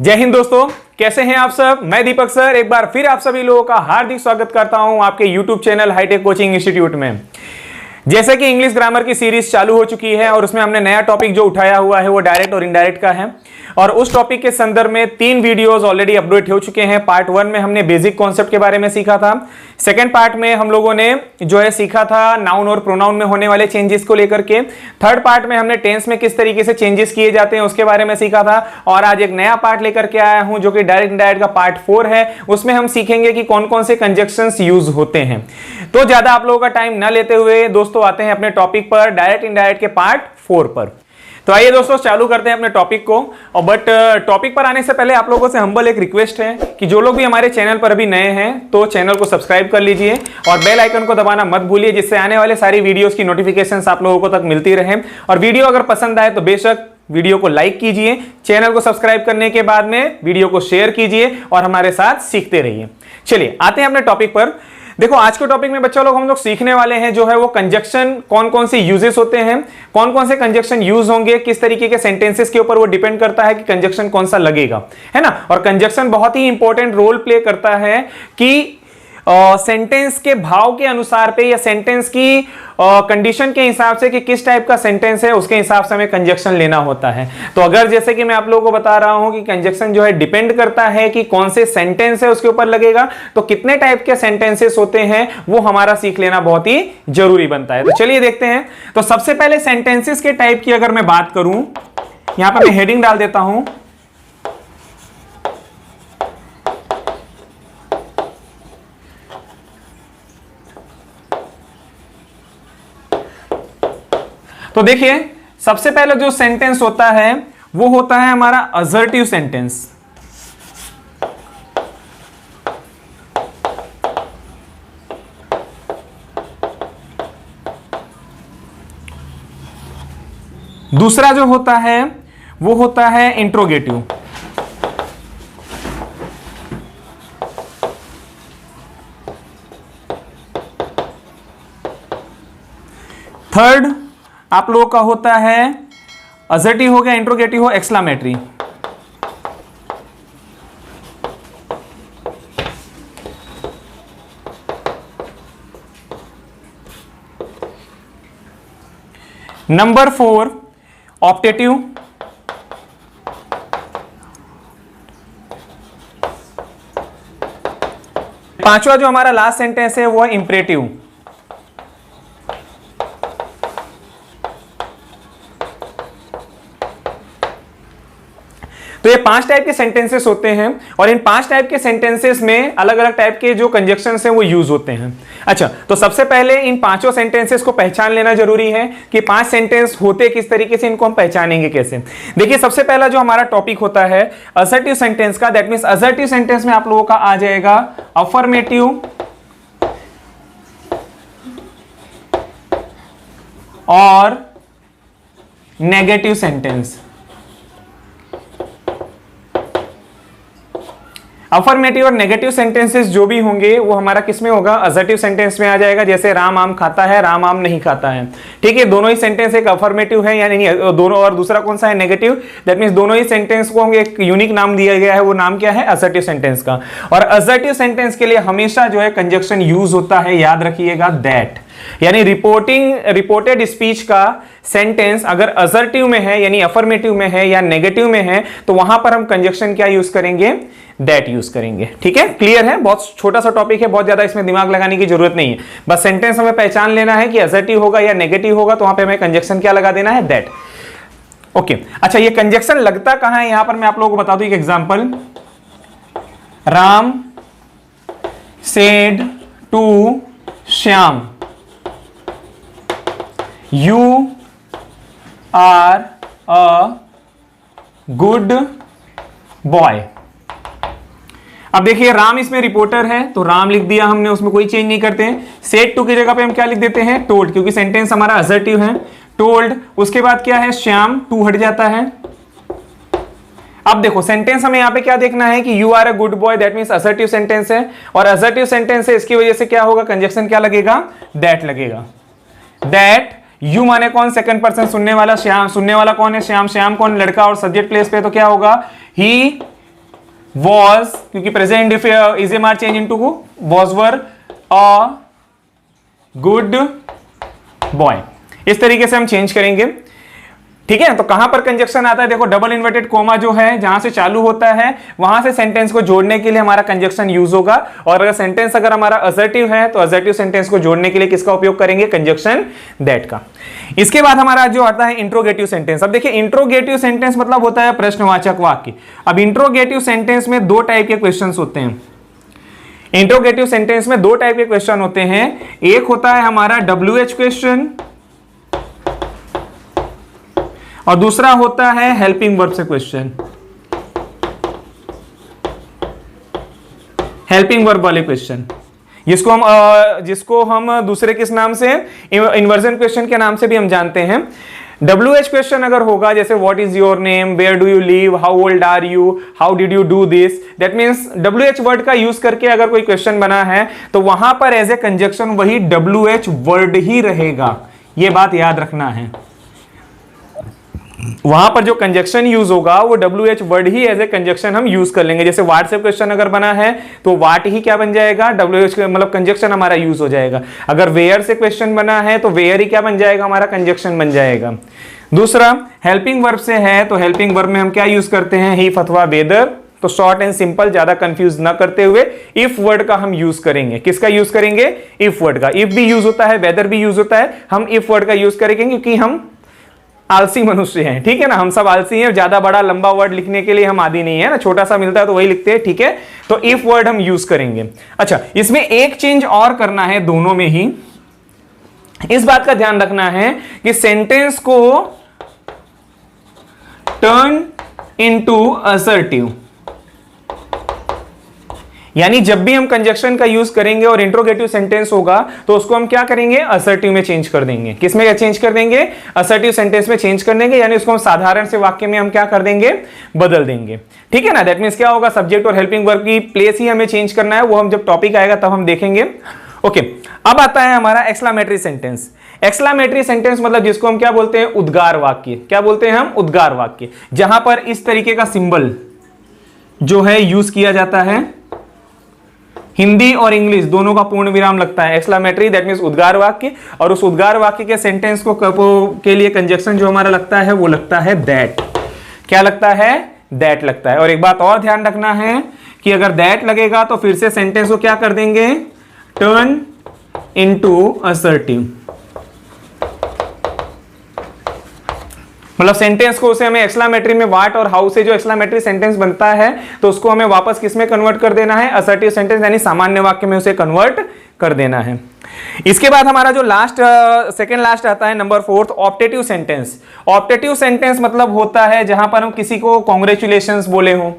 जय हिंद दोस्तों, कैसे हैं आप सब। मैं दीपक सर एक बार फिर आप सभी लोगों का हार्दिक स्वागत करता हूं आपके YouTube channel hitech coaching institute में। जैसे कि इंग्लिश ग्रामर की सीरीज चालू हो चुकी है और उसमें हमने नया टॉपिक जो उठाया हुआ है वो डायरेक्ट और इनडायरेक्ट का है और उस टॉपिक के संदर्भ में 3 वीडियोस ऑलरेडी अपलोड हो चुके हैं। पार्ट 1 में हमने बेसिक कॉन्सेप्ट के बारे में सीखा था। सेकंड पार्ट में हम लोगों ने जो है सीखा था नाउन और प्रोनाउन में होने वाले चेंजेस को लेकर के। थर्ड पार्ट में हमने टेंस में किस तरीके से चेंजेस किए जाते हैं उसके बारे में सीखा था और आज एक नया पार्ट लेकर के आया हूं जो कि डायरेक्ट इनडायरेक्ट का पार्ट 4 है। उसमें हम सीखेंगे कि कौन कौन से कंजक्शंस यूज होते हैं। तो ज्यादा आप लोगों का टाइम ना लेते हुए दोस्तों आते हैं अपने टॉपिक पर, डायरेक्ट इनडायरेक्ट के पार्ट 4 पर। तो आइए दोस्तों चालू करते हैं अपने टॉपिक को। और बट टॉपिक पर आने से पहले आप लोगों से हम्बल एक रिक्वेस्ट है कि जो लोग भी हमारे चैनल पर अभी नए हैं तो चैनल को सब्सक्राइब कर लीजिए और बेल आइकन को दबाना मत भूलिए, जिससे आने वाले सारी वीडियोस की नोटिफिकेशंस आप लोगों को तक मिलती रहे। और वीडियो अगर पसंद आए तो बेशक वीडियो को लाइक कीजिए, चैनल को सब्सक्राइब करने के बाद में वीडियो को शेयर कीजिए और हमारे साथ सीखते रहिए। चलिए आते हैं अपने टॉपिक पर। देखो आज के टॉपिक में बच्चा लोग हम लोग सीखने वाले हैं जो है वो कंजक्शन, कौन कौन से यूजेस होते हैं, कौन कौन से कंजक्शन यूज होंगे, किस तरीके के सेंटेंसेस के ऊपर वो डिपेंड करता है कि कंजक्शन कौन सा लगेगा, है ना। और कंजक्शन बहुत ही इंपॉर्टेंट रोल प्ले करता है कि सेंटेंस के भाव के अनुसार पे या सेंटेंस की कंडीशन के हिसाब से कि किस टाइप का सेंटेंस है उसके हिसाब से हमें कंजक्शन लेना होता है। तो अगर जैसे कि मैं आप लोगों को बता रहा हूं कि कंजक्शन जो है डिपेंड करता है कि कौन से सेंटेंस है उसके ऊपर लगेगा, तो कितने टाइप के सेंटेंसेस होते हैं वो हमारा सीख लेना बहुत ही जरूरी बनता है। तो चलिए देखते हैं। तो सबसे पहले सेंटेंसेस के टाइप की अगर मैं बात करूं, यहां पर मैं हेडिंग डाल देता हूं। तो देखिए सबसे पहले जो सेंटेंस होता है वो होता है हमारा असर्टिव सेंटेंस। दूसरा जो होता है वो होता है इंट्रोगेटिव। थर्ड आप लोगों का होता है असर्टिव हो गया, इंट्रोगेटिव हो, एक्सक्लामेटरी। Number 4 optative. पांचवा जो हमारा लास्ट सेंटेंस है वो है इंपरेटिव। तो ये 5 टाइप के सेंटेंसेस होते हैं और इन 5 टाइप के सेंटेंसेस में अलग अलग टाइप के जो कंजक्शंस हैं वो यूज होते हैं। अच्छा, तो सबसे पहले इन 5 सेंटेंसेस को पहचान लेना जरूरी है कि 5 सेंटेंस होते किस तरीके से, इनको हम पहचानेंगे कैसे। देखिए सबसे पहला जो हमारा टॉपिक होता है असर्टिव सेंटेंस का, दैट मींस असर्टिव सेंटेंस में आप लोगों का आ जाएगा अफर्मेटिव और नेगेटिव सेंटेंस। अफर्मेटिव और नेगेटिव सेंटेंसेस जो भी होंगे वो हमारा किस में होगा, असर्टिव सेंटेंस में आ जाएगा। जैसे राम आम खाता है, राम आम नहीं खाता है। ठीक है, दोनों ही सेंटेंस एक अफर्मेटिव है यानी दोनों, और दूसरा कौन सा है, नेगेटिव। दैट मींस दोनों ही सेंटेंस को एक यूनिक नाम दिया गया है, वो नाम क्या है, असर्टिव सेंटेंस का। और असर्टिव सेंटेंस के लिए हमेशा जो है कंजक्शन यूज होता है, याद रखिएगा, दैट। यानी रिपोर्टेड स्पीच का सेंटेंस अगर असर्टिव में है यानी अफर्मेटिव में है या नेगेटिव में है तो वहां पर हम कंजक्शन क्या यूज करेंगे, दैट यूज करेंगे। ठीक है, क्लियर है। बहुत छोटा सा टॉपिक है, बहुत ज्यादा इसमें दिमाग लगाने की जरूरत नहीं है। बस सेंटेंस हमें पहचान लेना है कि असर्टिव होगा या नेगेटिव होगा तो वहां पे हमें कंजक्शन क्या लगा देना है, दैट। ओके, अच्छा ये कंजक्शन लगता कहां है, यहां पर मैं आप लोगों को बता दूं एक example. Ram said to Shyam, You are a good boy। अब देखिए राम इसमें रिपोर्टर है तो राम लिख दिया हमने, उसमें कोई चेंज नहीं करते हैं। सेड टू की जगह पे हम क्या लिख देते हैं, टोल्ड, क्योंकि सेंटेंस हमारा असर्टिव है, टोल्ड। उसके बाद क्या है, श्याम, टू हट जाता है। अब देखो सेंटेंस हमें यहां पे क्या देखना है कि you are a good boy, that means assertive sentence है और असर्टिव सेंटेंस है, इसकी वजह से क्या होगा, कंजक्शन क्या लगेगा, दैट लगेगा। दैट यू माने कौन, सेकंड पर्सन सुनने वाला, श्याम सुनने वाला कौन है, श्याम, श्याम कौन, लड़का, और सब्जेक्ट प्लेस पे तो क्या होगा, ही वॉज, क्योंकि present if is am are change into was were a good boy, इस तरीके से हम चेंज करेंगे। ठीक है, तो कहां पर कंजक्शन आता है, देखो डबल इन्वर्टेड कोमा जो है जहां से चालू होता है वहां से सेंटेंस को जोड़ने के लिए हमारा कंजक्शन यूज होगा। और अगर सेंटेंस अगर हमारा असर्टिव है तो असर्टिव सेंटेंस को जोड़ने के लिए किसका उपयोग करेंगे, कंजक्शन दैट का। इसके बाद हमारा जो आता है इंट्रोगेटिव सेंटेंस। अब देखिए इंट्रोगेटिव सेंटेंस मतलब होता है प्रश्नवाचक वाक्य। अब इंट्रोगेटिव सेंटेंस में दो टाइप के क्वेश्चन होते हैं। इंट्रोगेटिव सेंटेंस में दो टाइप के क्वेश्चन होते हैं, एक होता है हमारा WH क्वेश्चन और दूसरा होता है हेल्पिंग वर्ब से क्वेश्चन, हेल्पिंग वर्ब वाले क्वेश्चन, जिसको हम दूसरे किस नाम से, इन्वर्जन क्वेश्चन के नाम से भी हम जानते हैं। WH क्वेश्चन अगर होगा जैसे what is your name, where do you live, how old are you, how did you do this, that means WH word का यूज करके अगर कोई क्वेश्चन बना है तो वहां पर एज ए कंजक्शन वही WH वर्ड ही रहेगा, ये बात याद रखना है। वहां पर जो कंजक्शन यूज होगा वो WH वर्ड ही एज ए कंजक्शन हम यूज कर लेंगे। जैसे व्हाट्सएप क्वेश्चन अगर बना है तो वाट ही क्या बन जाएगा, WH मतलब कंजक्शन हमारा यूज हो जाएगा। अगर वेयर से क्वेश्चन बना है तो वेयर ही क्या बन जाएगा, हमारा कंजक्शन बन जाएगा। दूसरा हेल्पिंग वर्ब से है तो हेल्पिंग वर्ब में हम क्या यूज करते हैं, ही अथवा वेदर। तो शॉर्ट एंड सिंपल, ज्यादा कंफ्यूज ना करते हुए इफ वर्ड का हम यूज करेंगे। किसका यूज करेंगे, इफ वर्ड का। इफ भी यूज होता है, वेदर भी यूज होता है, हम इफ वर्ड का यूज करेंगे क्योंकि हम आलसी मनुष्य हैं। ठीक है ना, हम सब आलसी हैं, ज्यादा बड़ा लंबा वर्ड लिखने के लिए हम आदी नहीं है ना, छोटा सा मिलता है तो वही लिखते हैं। ठीक है, तो इफ वर्ड हम यूज करेंगे। अच्छा, इसमें एक चेंज और करना है दोनों में ही, इस बात का ध्यान रखना है कि सेंटेंस को टर्न इनटू असर्टिव, यानी जब भी हम कंजक्शन का यूज करेंगे और इंट्रोगेटिव सेंटेंस होगा तो उसको हम क्या करेंगे, असर्टिव में चेंज कर देंगे। किसमें चेंज कर देंगे, असर्टिव सेंटेंस में चेंज कर देंगे, यानी उसको हम साधारण से वाक्य में हम क्या कर देंगे, बदल देंगे। ठीक है ना, दैट मींस क्या होगा, सब्जेक्ट और हेल्पिंग वर्ब की प्लेस ही हमें चेंज करना है, वो हम जब टॉपिक आएगा तब हम देखेंगे। ओके, अब आता है हमारा एक्सक्लेमेटरी सेंटेंस। एक्सक्लेमेटरी सेंटेंस मतलब जिसको हम क्या बोलते हैं, उद्गार वाक्य। क्या बोलते हैं हम, उद्गार वाक्य, जहां पर इस तरीके का सिंबल जो है यूज किया जाता है। हिंदी और इंग्लिश दोनों का पूर्ण विराम लगता है। एक्सक्लेमेटरी दैट मींस उद्गार वाक्य, और उस उद्गार वाक्य के सेंटेंस को के लिए कंजक्शन जो हमारा लगता है वो लगता है दैट। क्या लगता है, दैट लगता है। और एक बात और ध्यान रखना है कि अगर दैट लगेगा तो फिर से सेंटेंस को क्या कर देंगे, टर्न इनटू असर्टिव। मतलब सेंटेंस को उसे हमें एक्सक्लेमेटरी में व्हाट और हाउ से जो एक्सक्लेमेटरी सेंटेंस बनता है तो उसको हमें वापस किस में कन्वर्ट कर देना है, असर्टिव सेंटेंस, यानी सामान्य वाक्य में उसे कन्वर्ट कर देना है। इसके बाद हमारा जो लास्ट सेकंड लास्ट आता है number 4, optative sentence. Optative sentence मतलब होता है जहां पर हम किसी को कॉन्ग्रेचुलेशंस बोले हो,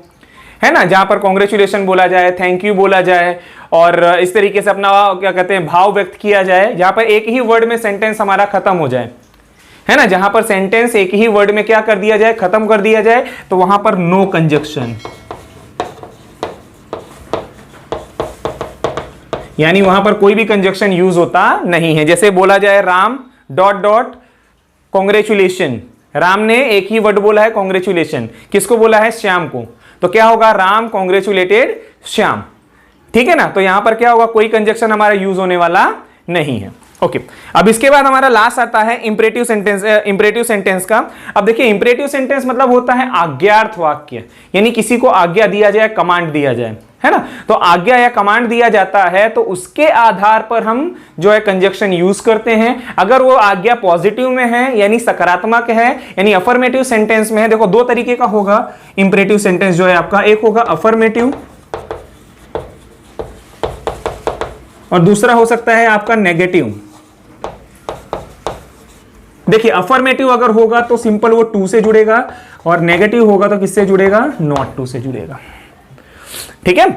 है ना, जहां पर कॉन्ग्रेचुलेशन बोला जाए, थैंक यू बोला जाए और इस तरीके से अपना क्या कहते हैं भाव व्यक्त किया जाए, जहां पर एक ही वर्ड में सेंटेंस हमारा खत्म हो जाए, है ना, जहां पर सेंटेंस एक ही वर्ड में क्या कर दिया जाए, खत्म कर दिया जाए, तो वहां पर नो कंजक्शन, यानी वहां पर कोई भी कंजक्शन यूज होता नहीं है। जैसे बोला जाए Ram dot dot congratulation, Ram ने एक ही वर्ड बोला है कॉन्ग्रेचुलेशन, किसको बोला है, श्याम को, तो क्या होगा, राम कॉन्ग्रेचुलेटेड श्याम। ठीक है ना, तो यहां पर क्या होगा, कोई कंजक्शन हमारा यूज होने वाला नहीं है। ओके, अब इसके बाद हमारा लास्ट आता है इंपरेटिव सेंटेंस। इंपरेटिव सेंटेंस का, अब देखिए इंपरेटिव सेंटेंस मतलब होता है आज्ञार्थ वाक्य, यानी किसी को आज्ञा दिया जाए, कमांड दिया जाए, है ना, तो आज्ञा या कमांड दिया जाता है तो उसके आधार पर हम जो है कंजक्शन यूज करते हैं। अगर वो आज्ञा पॉजिटिव में है यानी सकारात्मक है, यानी अफर्मेटिव सेंटेंस में है, देखो दो तरीके का होगा इंपरेटिव सेंटेंस जो है आपका, एक होगा अफर्मेटिव और दूसरा हो सकता है आपका नेगेटिव। देखिए अफर्मेटिव अगर होगा तो सिंपल वो टू से जुड़ेगा और नेगेटिव होगा तो किससे जुड़ेगा, नॉट टू से जुड़ेगा। ठीक है,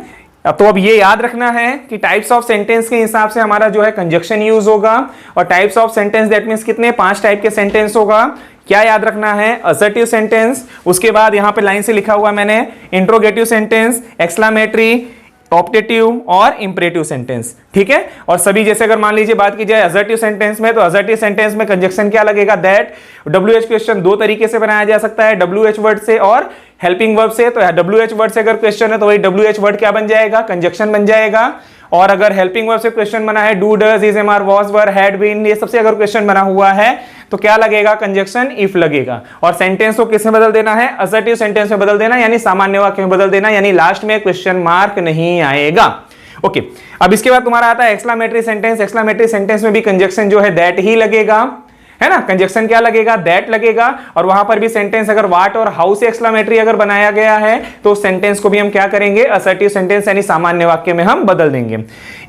तो अब ये याद रखना है कि टाइप्स ऑफ सेंटेंस के हिसाब से हमारा जो है कंजक्शन यूज होगा, और types of sentence that means कितने, 5 टाइप के सेंटेंस होगा। क्या याद रखना है, असर्टिव सेंटेंस, उसके बाद यहां पे लाइन से लिखा हुआ मैंने इंट्रोगेटिव सेंटेंस, एक्सक्लेमेटरी, ऑप्टेटिव और इंपरेटिव सेंटेंस, ठीक है। और सभी जैसे अगर मान लीजिए बात की जाए असर्टिव सेंटेंस में, तो असर्टिव सेंटेंस में कंजक्शन क्या लगेगा, दैट। WH क्वेश्चन दो तरीके से बनाया जा सकता है, WH वर्ड से और हेल्पिंग वर्ब से। तो WH वर्ड से अगर क्वेश्चन है तो वही WH वर्ड क्या बन जाएगा, कंजक्शन बन जाएगा। और अगर हेल्पिंग वर्ब से क्वेश्चन बना है, do, does, is, am, are, was, were, had been, ये सबसे अगर क्वेश्चन बना हुआ है तो क्या लगेगा, कंजक्शन इफ लगेगा। और सेंटेंस को किस में बदल देना है, असर्टिव सेंटेंस में बदल देना, यानी सामान्य वाक्य में बदल देना, यानी लास्ट में क्वेश्चन मार्क नहीं आएगा। ओके, अब इसके बाद तुम्हारा आता है एक्सक्लेमेटरी सेंटेंस। एक्सक्लेमेटरी सेंटेंस में भी कंजक्शन जो है दैट ही लगेगा, है ना। कंजक्शन क्या लगेगा, दैट लगेगा। और वहां पर भी सेंटेंस अगर व्हाट और हाउ से एक्सक्लेमेटरी अगर बनाया गया है तो सेंटेंस को भी हम क्या करेंगे, असर्टिव सेंटेंस यानी सामान्य वाक्य में हम बदल देंगे।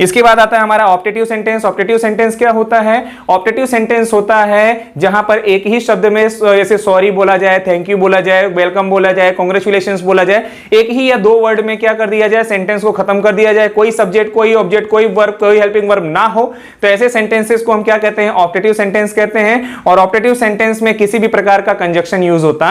इसके बाद आता है हमारा ऑप्टेटिव सेंटेंस। ऑप्टेटिव सेंटेंस क्या होता है, ऑप्टेटिव सेंटेंस होता है जहां पर एक ही शब्द में जैसे सॉरी बोला जाए, थैंक यू बोला जाए, वेलकम बोला जाए, कांग्रेचुलेशंस बोला जाए, एक ही या दो वर्ड में क्या कर दिया जाए, सेंटेंस को खत्म कर दिया जाए, कोई सब्जेक्ट, कोई ऑब्जेक्ट, कोई वर्ब, कोई हेल्पिंग वर्ब ना हो, तो ऐसे सेंटेंसेस को हम क्या कहते हैं, ऑप्टेटिव सेंटेंस कहते हैं। और ऑप्टेटिव सेंटेंस में किसी भी प्रकार का कंजक्शन यूज होता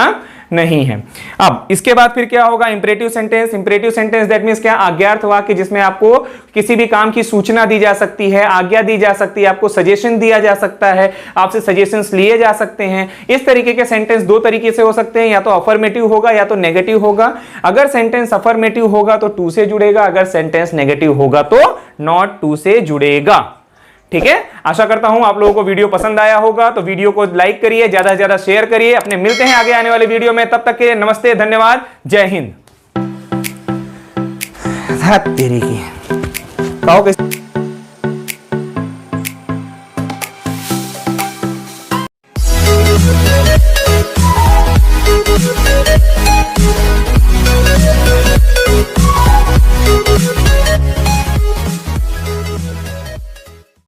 नहीं है। अब इसके बाद फिर क्या होगा, imperative sentence. Imperative sentence that means क्या, आज्ञार्थ वाक्य, जिसमें आपको किसी भी काम की सूचना दी जा सकती है, आज्ञा दी जा सकती है, आपको सजेशन दिया जा सकता है, आपसे सजेशंस लिए जा सकते हैं। इस तरीके के सेंटेंस दो तरीके से हो सकते हैं, या तो अफर्मेटिव होगा या तो नेगेटिव होगा। अगर सेंटेंस अफर्मेटिव होगा तो टू से जुड़ेगा, अगर सेंटेंस नेगेटिव होगा तो नॉट टू से जुड़ेगा, ठीक है। आशा करता हूं आप लोगों को वीडियो पसंद आया होगा, तो वीडियो को लाइक करिए, ज्यादा से ज्यादा शेयर करिए। अपने मिलते हैं आगे आने वाले वीडियो में, तब तक के लिए नमस्ते, धन्यवाद, जय हिंद। तेरी की